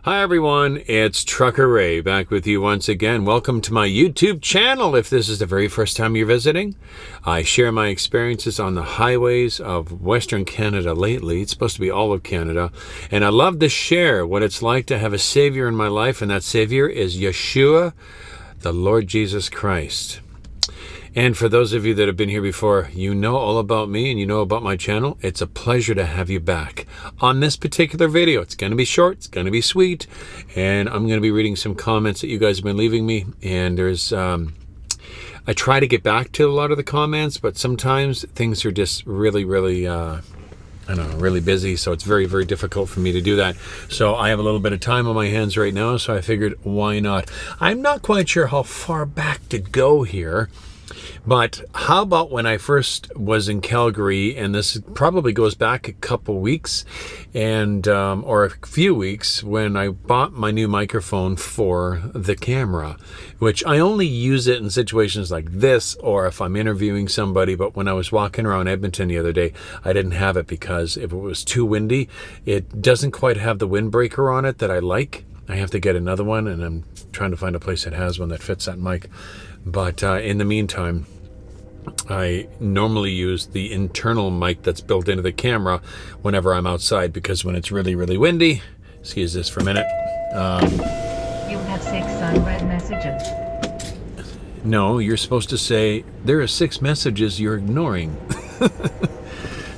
Hi everyone, it's Trucker Ray back with you once again. Welcome to my YouTube channel. If this is the very first time you're visiting, I share my experiences on the highways of Western Canada lately. It's supposed to be all of Canada. And I love to share what it's like to have a Savior in my life, and that Savior is Yeshua, the Lord Jesus Christ. And for those of you that have been here before, you know all about me and you know about my channel. It's a pleasure to have you back on this particular video. It's going to be short, it's going to be sweet, and I'm going to be reading some comments that you guys have been leaving me. And there's, I try to get back to a lot of the comments, but sometimes things are just really busy, so it's very, very difficult for me to do that. So I have a little bit of time on my hands right now, so I figured, why not? I'm not quite sure how far back to go here. But how about when I first was in Calgary, and this probably goes back a couple weeks, and or a few weeks, when I bought my new microphone for the camera, which I only use it in situations like this, or if I'm interviewing somebody. But when I was walking around Edmonton the other day, I didn't have it because if it was too windy, it doesn't quite have the windbreaker on it that I like. I have to get another one, and I'm trying to find a place that has one that fits that mic. But in the meantime, I normally use the internal mic that's built into the camera whenever I'm outside, because when it's really, really windy, excuse this for a minute. You have 6 unread messages. No, you're supposed to say, there are 6 messages you're ignoring.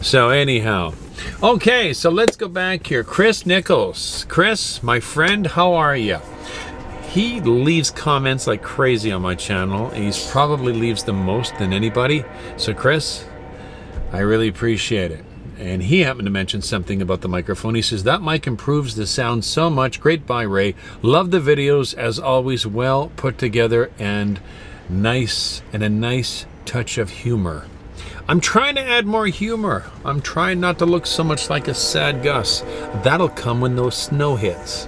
So anyhow, okay, so let's go back here. Chris Nichols. Chris, my friend, how are you? He leaves comments like crazy on my channel. He probably leaves the most than anybody. So Chris, I really appreciate it. And he happened to mention something about the microphone. He says, that mic improves the sound so much. Great buy, Ray. Love the videos, as always, well put together and a nice touch of humor. I'm trying to add more humor. I'm trying not to look so much like a sad Gus. That'll come when those snow hits.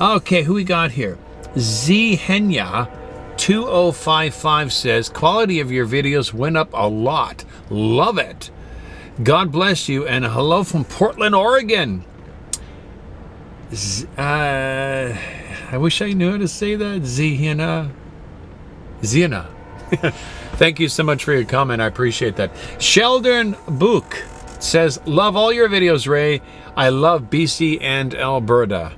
Okay, who we got here? Z Henya 2055 says, quality of your videos went up a lot. Love it. God bless you, and hello from Portland, Oregon. I wish I knew how to say that. Zena. Thank you so much for your comment. I appreciate that. Sheldon Book says, love all your videos, Ray. I love BC and Alberta.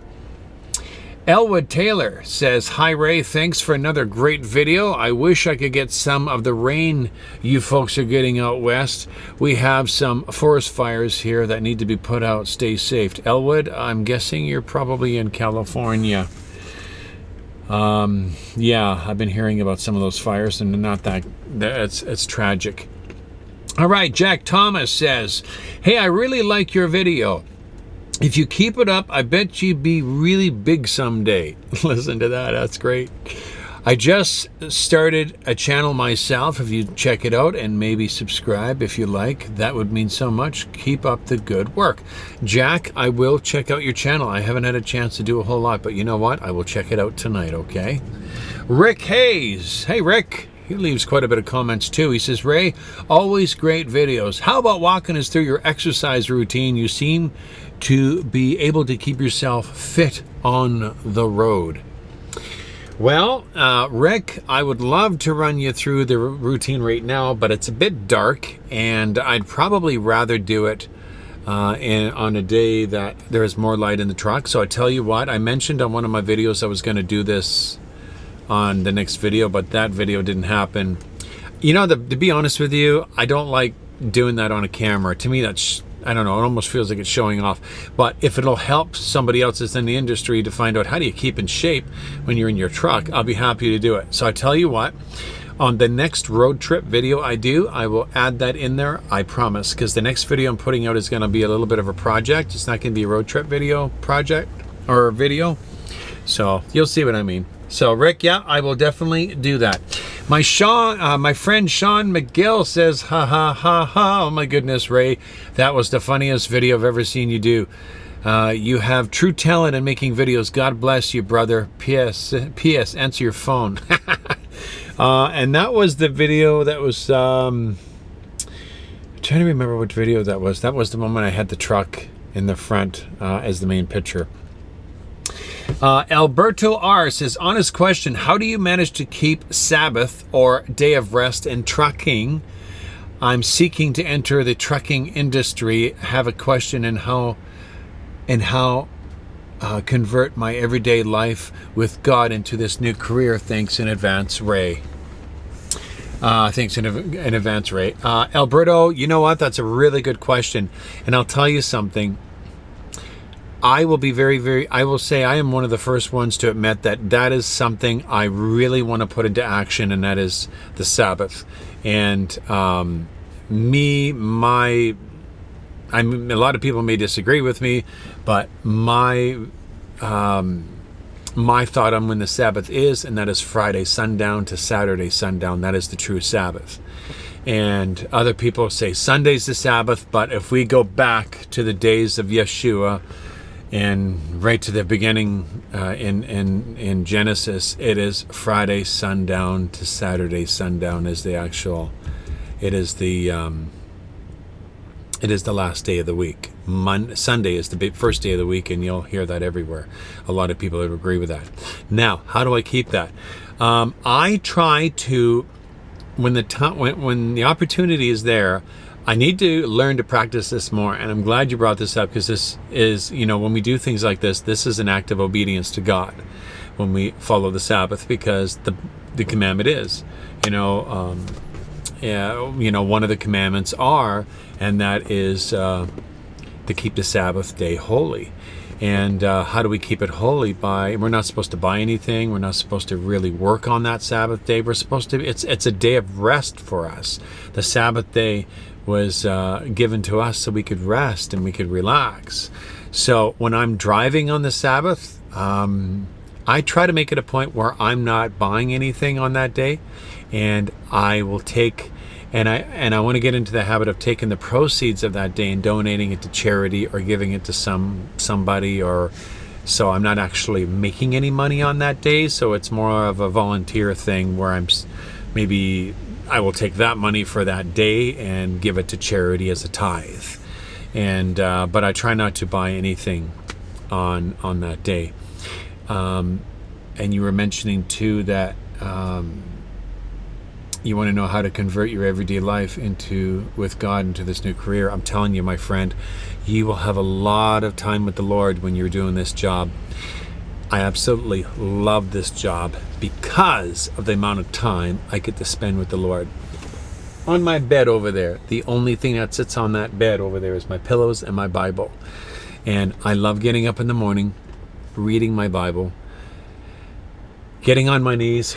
Elwood Taylor says, hi Ray, thanks for another great video. I wish I could get some of the rain you folks are getting out west. We have some forest fires here that need to be put out. Stay safe. Elwood, I'm guessing you're probably in California. Yeah, I've been hearing about some of those fires, and it's tragic. All right, Jack Thomas says, hey, I really like your video. If you keep it up, I bet you'd be really big someday. Listen to that. That's great. I just started a channel myself. If you check it out and maybe subscribe if you like, that would mean so much. Keep up the good work. Jack, I will check out your channel. I haven't had a chance to do a whole lot, but you know what? I will check it out tonight, okay? Rick Hayes. Hey, Rick. He leaves quite a bit of comments too. He says, Ray, always great videos. How about walking us through your exercise routine? You seem to be able to keep yourself fit on the road. Well, Rick, I would love to run you through the routine right now, but it's a bit dark, and I'd probably rather do it on a day that there is more light in the truck. So I tell you what, I mentioned on one of my videos I was going to do this on the next video, but that video didn't happen. You know, to be honest with you, I don't like doing that on a camera. To me, that's, I don't know, it almost feels like it's showing off. But if it'll help somebody else that's in the industry to find out how do you keep in shape when you're in your truck, I'll be happy to do it. So I tell you what, on the next road trip video I do, I will add that in there, I promise, because the next video I'm putting out is going to be a little bit of a project. It's not going to be a road trip video project or video. So you'll see what I mean. So Rick, yeah, I will definitely do that. My friend Sean McGill says, ha ha ha ha, oh my goodness, Ray, that was the funniest video I've ever seen you do. You have true talent in making videos. God bless you, brother. P.S. Answer your phone. And that was the video that was, I'm trying to remember what video that was. That was the moment I had the truck in the front as the main picture. Alberto R says, honest question, how do you manage to keep Sabbath or day of rest in trucking? I'm seeking to enter the trucking industry. Have a question in how convert my everyday life with God into this new career. Thanks in advance, Ray. Thanks in advance, Ray. Alberto, you know what? That's a really good question. And I'll tell you something. I will be I will say I am one of the first ones to admit that is something I really want to put into action, and that is the Sabbath. And a lot of people may disagree with me, but my thought on when the Sabbath is, and that is Friday sundown to Saturday sundown. That is the true Sabbath. And other people say Sunday's the Sabbath, but if we go back to the days of Yeshua and right to the beginning in Genesis, it is Friday sundown to Saturday sundown is the actual. It is the last day of the week. Sunday is the first day of the week, and you'll hear that everywhere. A lot of people agree with that. Now, how do I keep that? I try to, when the opportunity is there, I need to learn to practice this more. And I'm glad you brought this up, because this is, when we do things like this is an act of obedience to God when we follow the Sabbath, because the commandment is, one of the commandments and that is to keep the Sabbath day holy. And how do we keep it holy? We're not supposed to buy anything. We're not supposed to really work on that Sabbath day. We're supposed to, it's a day of rest for us. The Sabbath day was given to us so we could rest and we could relax. So when I'm driving on the Sabbath, I try to make it a point where I'm not buying anything on that day, and I will take, and I want to get into the habit of taking the proceeds of that day and donating it to charity or giving it to somebody, or so I'm not actually making any money on that day. So it's more of a volunteer thing where maybe I will take that money for that day and give it to charity as a tithe. And but I try not to buy anything on that day. And you were mentioning too that you want to know how to convert your everyday life with God into this new career. I'm telling you, my friend, you will have a lot of time with the Lord when you're doing this job. I absolutely love this job because of the amount of time I get to spend with the Lord. On my bed over there, the only thing that sits on that bed over there is my pillows and my Bible. And I love getting up in the morning, reading my Bible, getting on my knees,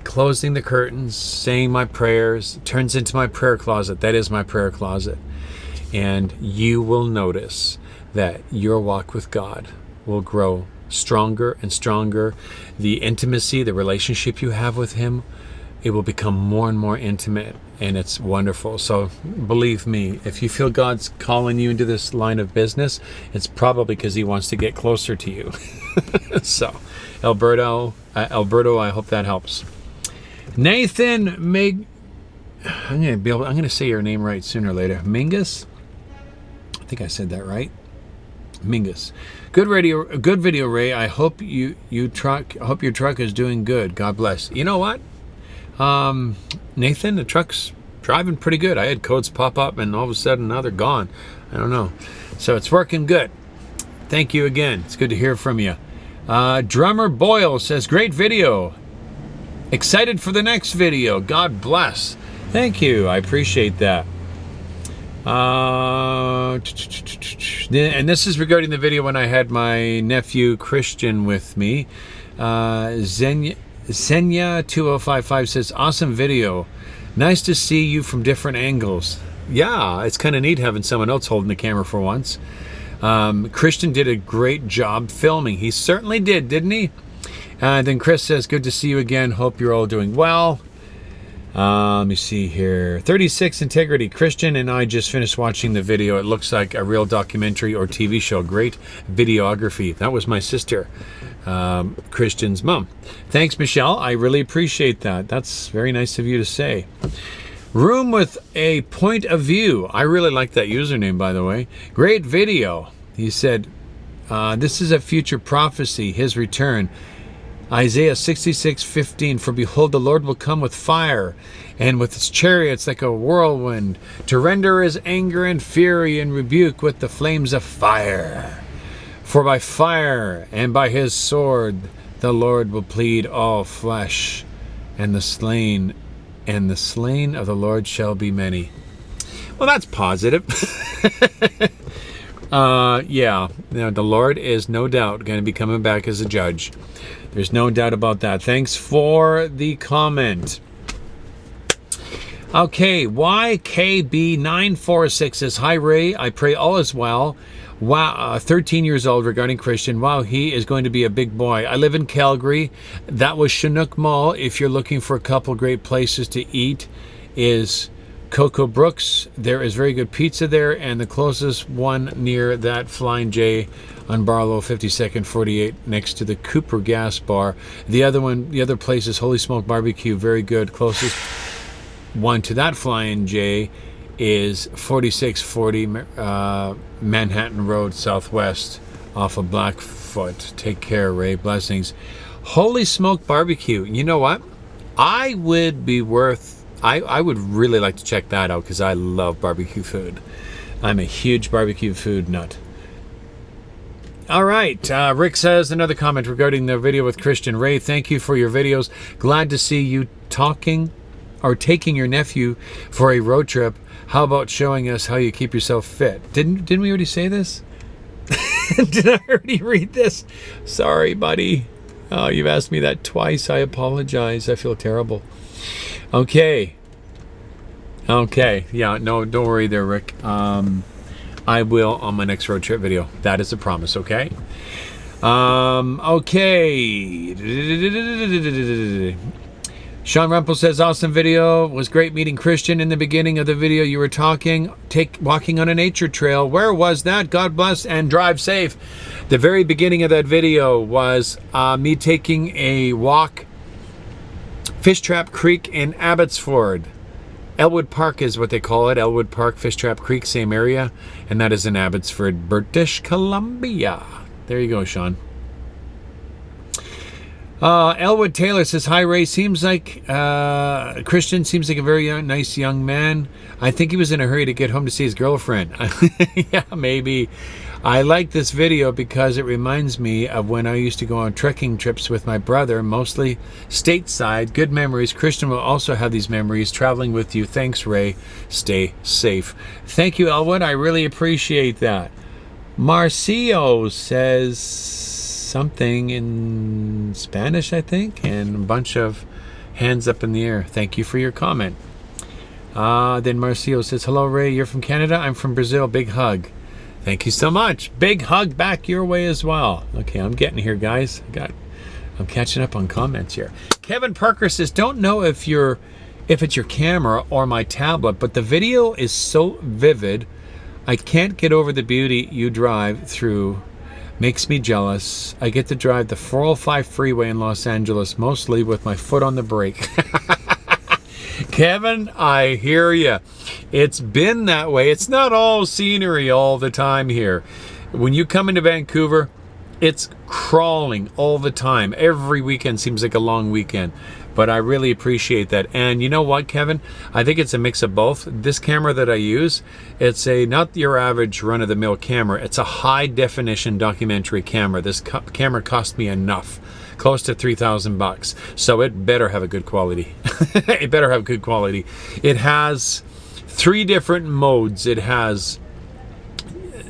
closing the curtains, saying my prayers. It turns into my prayer closet. That is my prayer closet. And you will notice that your walk with God will grow stronger and stronger. The intimacy, the relationship you have with Him, it will become more and more intimate, and it's wonderful. So believe me, if you feel God's calling you into this line of business, it's probably because He wants to get closer to you. So, Alberto, I hope that helps. Nathan I'm going to say your name right sooner or later. Mingus? I think I said that right. Mingus. Good video, Ray. I hope your truck is doing good. God bless. You know what? Nathan, the truck's driving pretty good. I had codes pop up and all of a sudden now they're gone. I don't know. So it's working good. Thank you again. It's good to hear from you. Drummer Boyle says, great video. Excited for the next video. God bless. Thank you. I appreciate that. And this is regarding the video when I had my nephew Christian with me. Senya2055 says, awesome video. Nice to see you from different angles. Yeah, it's kind of neat having someone else holding the camera for once. Christian did a great job filming. He certainly did, didn't he? Then Chris says, good to see you again. Hope you're all doing well. Let me see here. 36 Integrity. Christian and I just finished watching the video. It looks like a real documentary or TV show. Great videography. That was my sister, Christian's mom. Thanks, Michelle. I really appreciate that. That's very nice of you to say. Room with a point of view. I really like that username, by the way. Great video. He said, This is a future prophecy, his return. Isaiah 66:15, for behold, the Lord will come with fire, and with his chariots like a whirlwind, to render his anger and fury and rebuke with the flames of fire. For by fire and by his sword the Lord will plead all flesh, and the slain of the Lord shall be many. Well, that's positive. Yeah, the Lord is no doubt going to be coming back as a judge. There's no doubt about that. Thanks for the comment. Okay, YKB946 says, hi Ray, I pray all is well. Wow, 13 years old, regarding Christian. Wow, he is going to be a big boy. I live in Calgary. That was Chinook Mall. If you're looking for a couple great places to eat, is Coco Brooks. There is very good pizza there, and the closest one near that Flying J on Barlow 52nd 48 next to the Cooper Gas Bar. The other place is Holy Smoke Barbecue, very good. Closest one to that Flying J is 4640 Manhattan Road Southwest off of Blackfoot. Take care, Ray. Blessings. Holy Smoke Barbecue. You know what? I would really like to check that out because I love barbecue food. I'm a huge barbecue food nut. All right. Rick says another comment regarding the video with Christian. Ray, thank you for your videos. Glad to see you taking your nephew for a road trip. How about showing us how you keep yourself fit? Didn't we already say this? Did I already read this? Sorry, buddy. Oh, you've asked me that twice. I apologize. I feel terrible. Okay. Yeah, no, don't worry there, Rick. I will on my next road trip video. That is a promise, okay? Okay. Sean Rumpel says, awesome video. Was great meeting Christian. In the beginning of the video, you were walking on a nature trail. Where was that? God bless and drive safe. The very beginning of that video was me taking a walk. Fish Trap Creek in Abbotsford. Elwood Park is what they call it. Elwood Park, Fish Trap Creek, same area. And that is in Abbotsford, British Columbia. There you go, Sean. Elwood Taylor says, hi Ray, seems like Christian seems like a very nice young man. I think he was in a hurry to get home to see his girlfriend. Yeah, maybe. I like this video because it reminds me of when I used to go on trekking trips with my brother, mostly stateside. Good memories. Christian will also have these memories traveling with you. Thanks, Ray. Stay safe. Thank you, Elwood. I really appreciate that. Marcio says something in Spanish, I think, and a bunch of hands up in the air. Thank you for your comment. Then Marcio says, hello, Ray. You're from Canada? I'm from Brazil. Big hug. Thank you so much. Big hug back your way as well. Okay, I'm getting here, guys. I'm catching up on comments here. Kevin Parker says, don't know if it's your camera or my tablet, but the video is so vivid. I can't get over the beauty you drive through. Makes me jealous. I get to drive the 405 freeway in Los Angeles, mostly with my foot on the brake. Kevin, I hear you. It's been that way. It's not all scenery all the time here. When you come into Vancouver, it's crawling all the time. Every weekend seems like a long weekend. But I really appreciate that. And you know what, Kevin? I think it's a mix of both. This camera that I use, it's not your average run-of-the-mill camera. It's a high-definition documentary camera. This camera cost me enough. Close to $3,000, so it better have a good quality. It better have good quality. It has 3 different modes. It has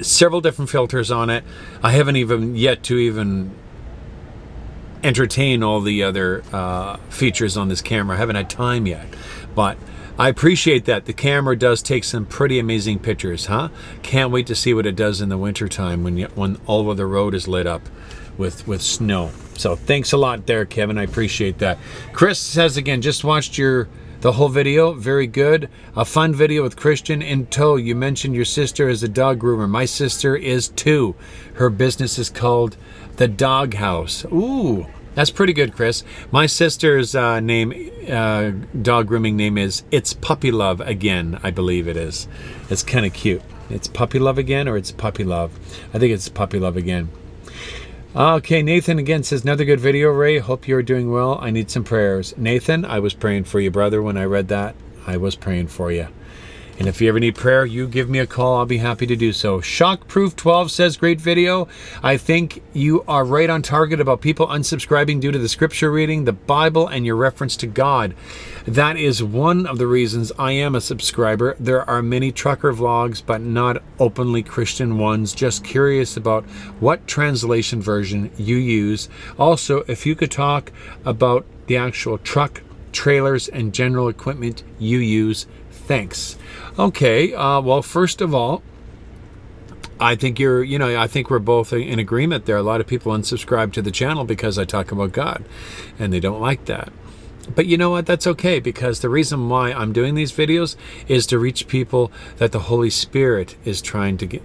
several different filters on it. I haven't even yet to entertain all the other features on this camera. I haven't had time yet, but I appreciate that. The camera does take some pretty amazing pictures, huh? Can't wait to see what it does in the wintertime when all of the road is lit up with snow. So thanks a lot there, Kevin. I appreciate that. Chris says again, just watched the whole video. Very good. A fun video with Christian in tow. You mentioned your sister is a dog groomer. My sister is too. Her business is called The Dog House. Ooh, that's pretty good, Chris. My sister's dog grooming name is It's Puppy Love Again, I believe it is. It's kind of cute. It's Puppy Love Again or it's Puppy Love? I think it's Puppy Love Again. Okay, Nathan again says, another good video, Ray. Hope you're doing well. I need some prayers. Nathan, I was praying for you, brother, when I read that. I was praying for you. And if you ever need prayer, you give me a call. I'll be happy to do so. Shockproof12 says, great video. I think you are right on target about people unsubscribing due to the scripture reading, the Bible, and your reference to God. That is one of the reasons I am a subscriber. There are many trucker vlogs, but not openly Christian ones. Just curious about what translation version you use. Also, if you could talk about the actual truck, trailers, and general equipment you use. Thanks. Okay, well, first of all, I think I think we're both in agreement there. A lot of people unsubscribe to the channel because I talk about God, and they don't like that. But you know what? That's okay, because the reason why I'm doing these videos is to reach people that the Holy Spirit is trying to get,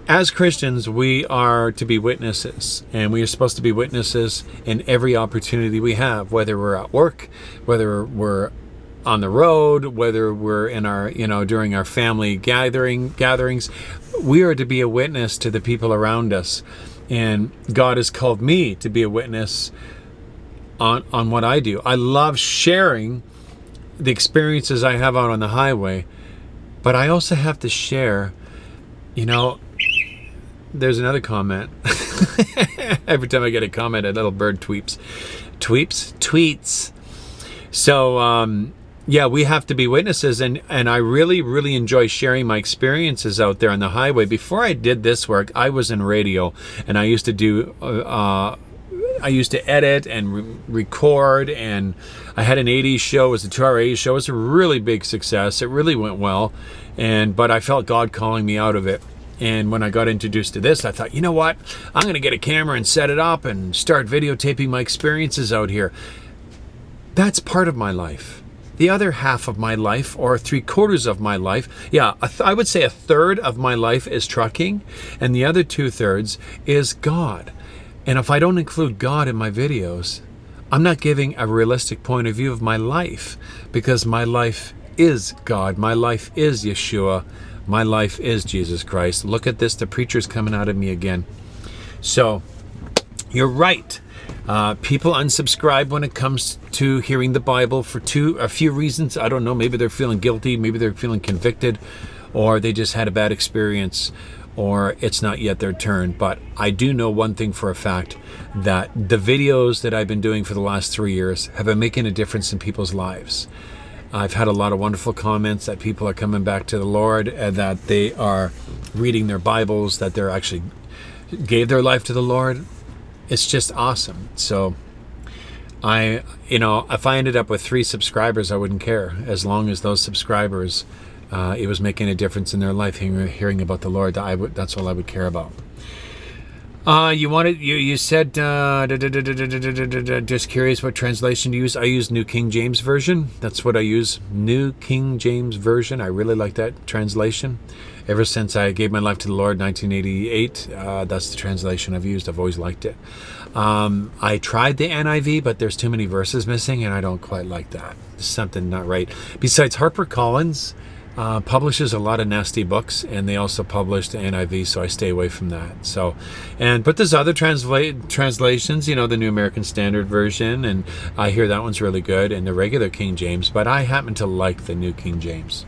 as Christians, we are to be witnesses, and we are supposed to be witnesses in every opportunity we have, whether we're at work, whether we're on the road, whether we're in our, during our family gatherings, we are to be a witness to the people around us. And God has called me to be a witness on what I do. I love sharing the experiences I have out on the highway, but I also have to share, there's another comment. Every time I get a comment, a little bird tweets. So, yeah, we have to be witnesses, and I really, really enjoy sharing my experiences out there on the highway. Before I did this work, I was in radio, and I used to do, I used to edit and record, and I had an 80s show. It was a 2-hour 80s show. It was a really big success. It really went well, but I felt God calling me out of it. And when I got introduced to this, I thought, you know what? I'm going to get a camera and set it up and start videotaping my experiences out here. That's part of my life. The other half of my life, or 3/4 of my life, I would say 1/3 of my life is trucking, and the other 2/3 is God. And if I don't include God in my videos, I'm not giving a realistic point of view of my life, because my life is God. My life is Yeshua. My life is Jesus Christ. Look at this, the preacher's coming out of me again. So, you're right. People unsubscribe when it comes to hearing the Bible for a few reasons. I don't know. Maybe they're feeling guilty. Maybe they're feeling convicted, or they just had a bad experience, or it's not yet their turn. But I do know one thing for a fact, that the videos that I've been doing for the last 3 years have been making a difference in people's lives. I've had a lot of wonderful comments that people are coming back to the Lord, and that they are reading their Bibles, that they're actually gave their life to the Lord. It's just awesome. So if I ended up with 3 subscribers, I wouldn't care, as long as those subscribers, it was making a difference in their life, hearing about the Lord. That's all I would care about. You said, just curious what translation to use. I use New King James Version. That's what I use. New King James Version. I really like that translation. Ever since I gave my life to the Lord in 1988, that's the translation I've used. I've always liked it. I tried the NIV, but there's too many verses missing, and I don't quite like that. There's something not right. Besides, HarperCollins publishes a lot of nasty books, and they also publish the NIV, so I stay away from that. But there's other translations, the New American Standard Version, and I hear that one's really good, and the regular King James, but I happen to like the New King James.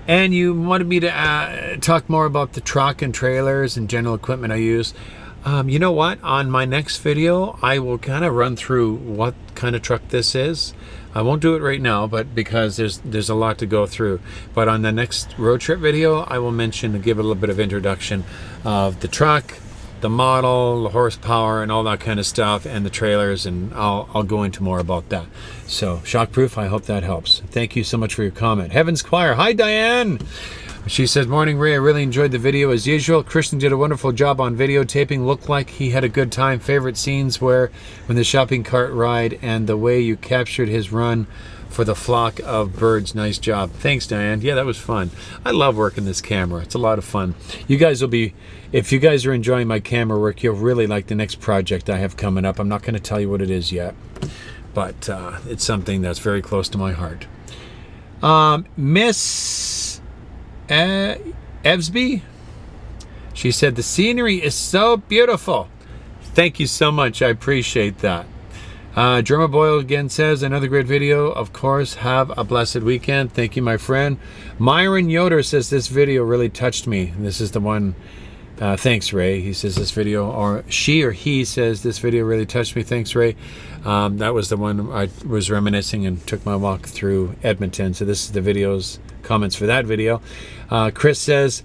And you wanted me to talk more about the truck and trailers and general equipment I use. You know what? On my next video, I will kind of run through what kind of truck this is. I won't do it right now, but because there's a lot to go through. But on the next road trip video, I will mention and give a little bit of introduction of the truck, the model, the horsepower, and all that kind of stuff, and the trailers, and I'll go into more about that. So, Shockproof, I hope that helps. Thank you so much for your comment. Heaven's Choir. Hi, Diane. She says, morning, Ray. I really enjoyed the video as usual. Christian did a wonderful job on videotaping. Looked like he had a good time. Favorite scenes were when the shopping cart ride and the way you captured his run for the flock of birds. Nice job. Thanks, Diane. Yeah, that was fun. I love working this camera. It's a lot of fun. You guys will be, if you guys are enjoying my camera work, you'll really like the next project I have coming up. I'm not going to tell you what it is yet, but it's something that's very close to my heart. Miss Evsby, She said, the scenery is so beautiful. Thank you so much. I appreciate that. Germa Boyle again says, another great video. Of course, have a blessed weekend. Thank you, my friend. Myron Yoder says, this video really touched me. This is the one. Thanks, Ray. He says this video, or she or he says, this video really touched me. Thanks, Ray. That was the one I was reminiscing and took my walk through Edmonton. So this is the videos, comments for that video. Chris says,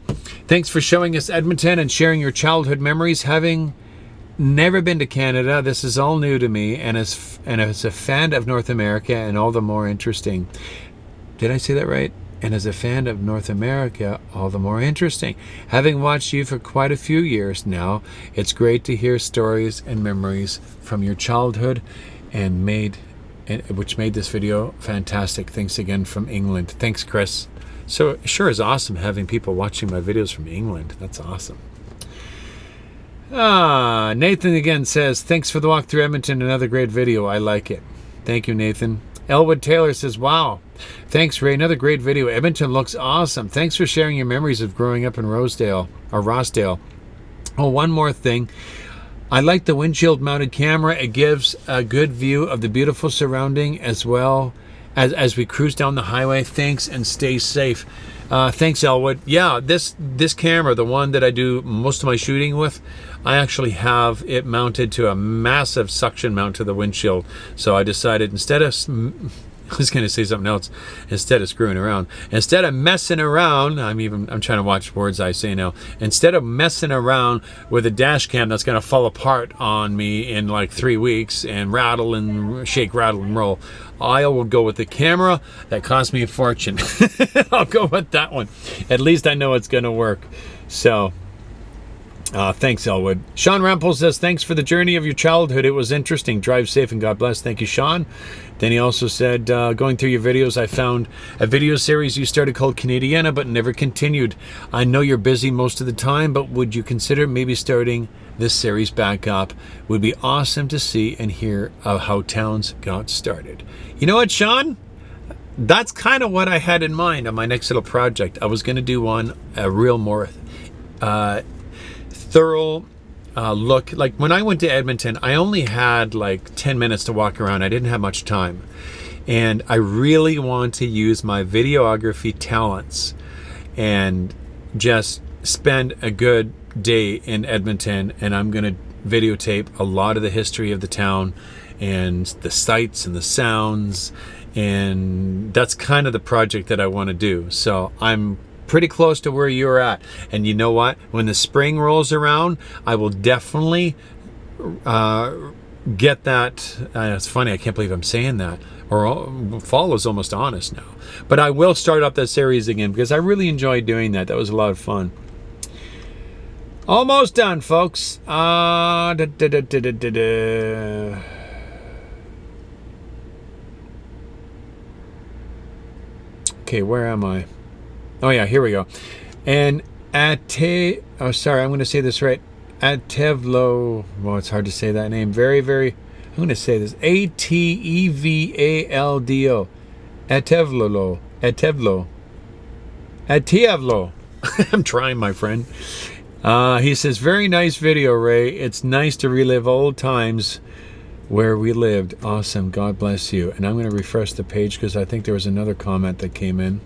thanks for showing us Edmonton and sharing your childhood memories. Having never been to Canada, this is all new to me, and as a fan of North America, and all the more interesting. Did I say that right? And as a fan of North America, all the more interesting. Having watched you for quite a few years now, it's great to hear stories and memories from your childhood, and which made this video fantastic. Thanks again from England. Thanks, Chris. So it sure is awesome having people watching my videos from England. That's awesome. Nathan again says, thanks for the walk through Edmonton. Another great video. I like it. Thank you, Nathan. Elwood Taylor says, wow. Thanks, Ray. Another great video. Edmonton looks awesome. Thanks for sharing your memories of growing up in Rosedale or Rossdale. Oh, one more thing. I like the windshield mounted camera. It gives a good view of the beautiful surrounding as well as we cruise down the highway. Thanks, and stay safe. Thanks, Elwood. Yeah, this camera, the one that I do most of my shooting with, I actually have it mounted to a massive suction mount to the windshield. So I decided, instead of, I was going to say something else, instead of screwing around, instead of messing around, I'm trying to watch words I say now, instead of messing around with a dash cam that's going to fall apart on me in like 3 weeks and rattle and shake, rattle and roll, I will go with the camera that cost me a fortune. I'll go with that one. At least I know it's going to work. So, thanks, Elwood. Sean Rampel says, thanks for the journey of your childhood. It was interesting. Drive safe and God bless. Thank you, Sean. Then he also said, going through your videos, I found a video series you started called Canadiana, but never continued. I know you're busy most of the time, but would you consider maybe starting this series back up? Would be awesome to see and hear of how towns got started. You know what, Sean? That's kind of what I had in mind on my next little project. I was going to do a real more thorough look. Like when I went to Edmonton, I only had like 10 minutes to walk around. I didn't have much time. And I really want to use my videography talents and just spend a good day in Edmonton. And I'm going to videotape a lot of the history of the town and the sights and the sounds. And that's kind of the project that I want to do. So I'm pretty close to where you're at. And you know what? When the spring rolls around, I will definitely get that. It's funny, I can't believe I'm saying that. Or fall is almost honest now. But I will start up that series again because I really enjoyed doing that. That was a lot of fun. Almost done, folks. Okay, where am I? Oh yeah, here we go. And I'm going to say this right. Atevlo. Well, it's hard to say that name. I'm going to say this. Atevaldo. Atevlo. I'm trying, my friend. He says, very nice video, Ray. It's nice to relive old times where we lived. Awesome. God bless you. And I'm going to refresh the page because I think there was another comment that came in.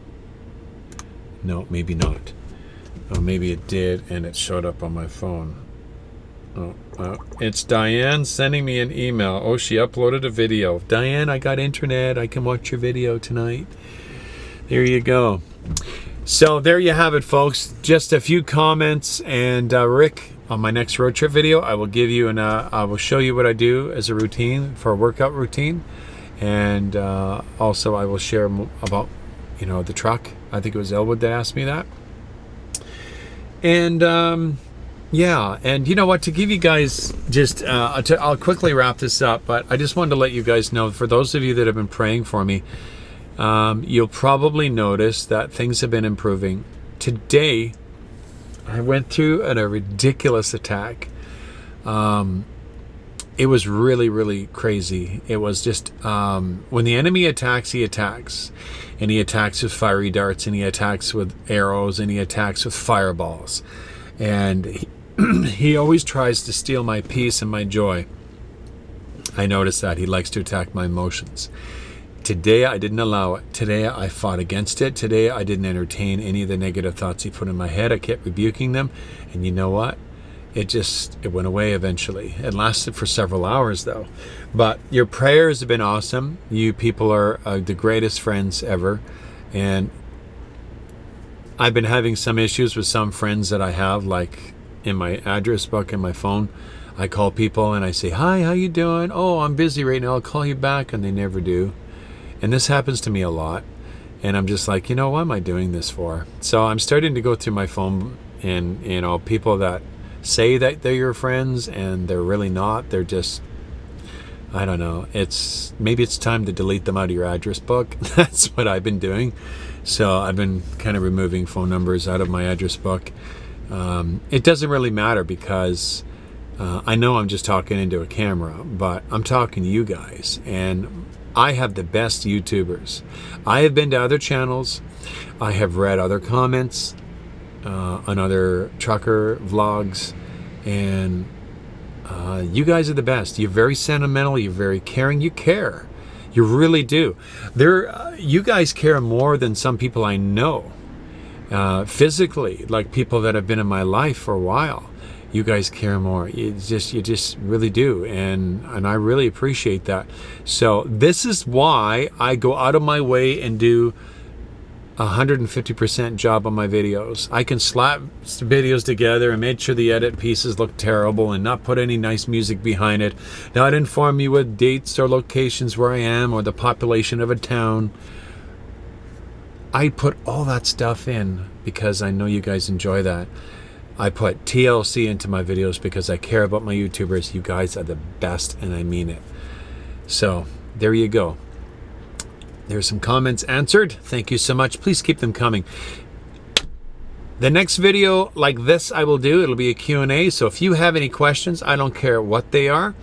No, maybe not. Oh, maybe it did, and it showed up on my phone. Oh, it's Diane sending me an email. Oh, she uploaded a video. Diane, I got internet. I can watch your video tonight. There you go. So there you have it, folks. Just a few comments, and Rick, on my next road trip video, I will give you I will show you what I do as a routine for a workout routine, and also I will share about the truck. I think it was Elwood that asked me that. And yeah, and you know what, to give you guys just I'll quickly wrap this up, but I just wanted to let you guys know, for those of you that have been praying for me, you'll probably notice that things have been improving. Today I went through a ridiculous attack. It was really, really crazy. It was just, when the enemy attacks, he attacks. And he attacks with fiery darts, and he attacks with arrows, and he attacks with fireballs. And he always tries to steal my peace and my joy. I notice that he likes to attack my emotions. Today, I didn't allow it. Today, I fought against it. Today, I didn't entertain any of the negative thoughts he put in my head. I kept rebuking them. And you know what? It went away eventually. It lasted for several hours, though. But your prayers have been awesome. You people are the greatest friends ever. And I've been having some issues with some friends that I have, like in my address book and my phone. I call people and I say, "Hi, how you doing? Oh, I'm busy right now. I'll call you back." And they never do. And this happens to me a lot. And I'm just like, what am I doing this for? So I'm starting to go through my phone and, people that say that they're your friends and they're really not. They're just, I don't know. Maybe it's time to delete them out of your address book. That's what I've been doing. So I've been kind of removing phone numbers out of my address book. It doesn't really matter because I know I'm just talking into a camera, but I'm talking to you guys, and I have the best YouTubers. I have been to other channels. I have read other comments on other trucker vlogs, and you guys are the best. You're very sentimental. You're very caring. You care. You really do. You guys care more than some people I know. Physically, like people that have been in my life for a while. You guys care more. You just really do, and I really appreciate that. So this is why I go out of my way and do 150% job on my videos. I can slap videos together and make sure the edit pieces look terrible and not put any nice music behind it, not inform you with dates or locations where I am or the population of a town. I put all that stuff in because I know you guys enjoy that. I put TLC into my videos because I care about my YouTubers. You guys are the best, and I mean it. So there you go. There's some comments answered. Thank you so much. Please keep them coming. The next video like this I will do, it'll be a Q&A. So if you have any questions, I don't care what they are,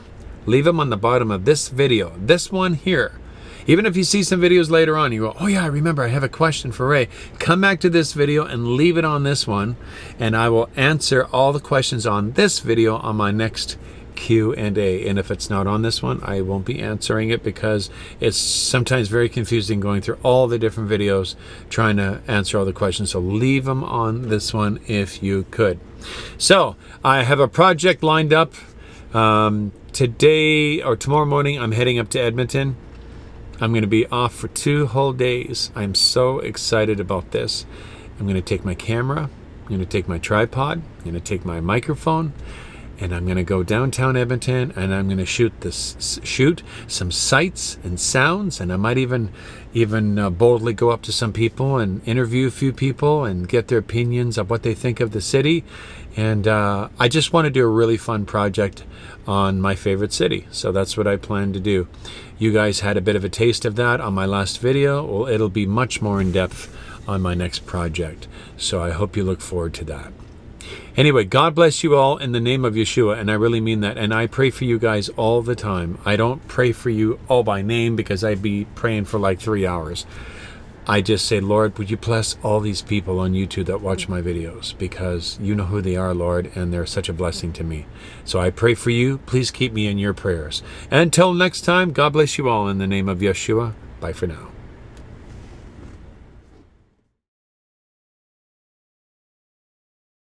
leave them on the bottom of this video. This one here. Even if you see some videos later on, you go, "Oh yeah, I remember I have a question for Ray." Come back to this video and leave it on this one, and I will answer all the questions on this video on my next Q&A. And if it's not on this one, I won't be answering it because it's sometimes very confusing going through all the different videos trying to answer all the questions. So leave them on this one if you could. So I have a project lined up. Today or tomorrow morning, I'm heading up to Edmonton. I'm going to be off for 2 whole days. I'm so excited about this. I'm going to take my camera. I'm going to take my tripod. I'm going to take my microphone. And I'm going to go downtown Edmonton, and I'm going to shoot some sights and sounds. And I might even boldly go up to some people and interview a few people and get their opinions of what they think of the city. And I just want to do a really fun project on my favorite city. So that's what I plan to do. You guys had a bit of a taste of that on my last video. Well, it'll be much more in depth on my next project. So I hope you look forward to that. Anyway, God bless you all in the name of Yeshua, and I really mean that. And I pray for you guys all the time. I don't pray for you all by name because I'd be praying for like 3 hours. I just say, "Lord, would you bless all these people on YouTube that watch my videos, because you know who they are, Lord, and they're such a blessing to me." So I pray for you. Please keep me in your prayers. Until next time, God bless you all in the name of Yeshua. Bye for now.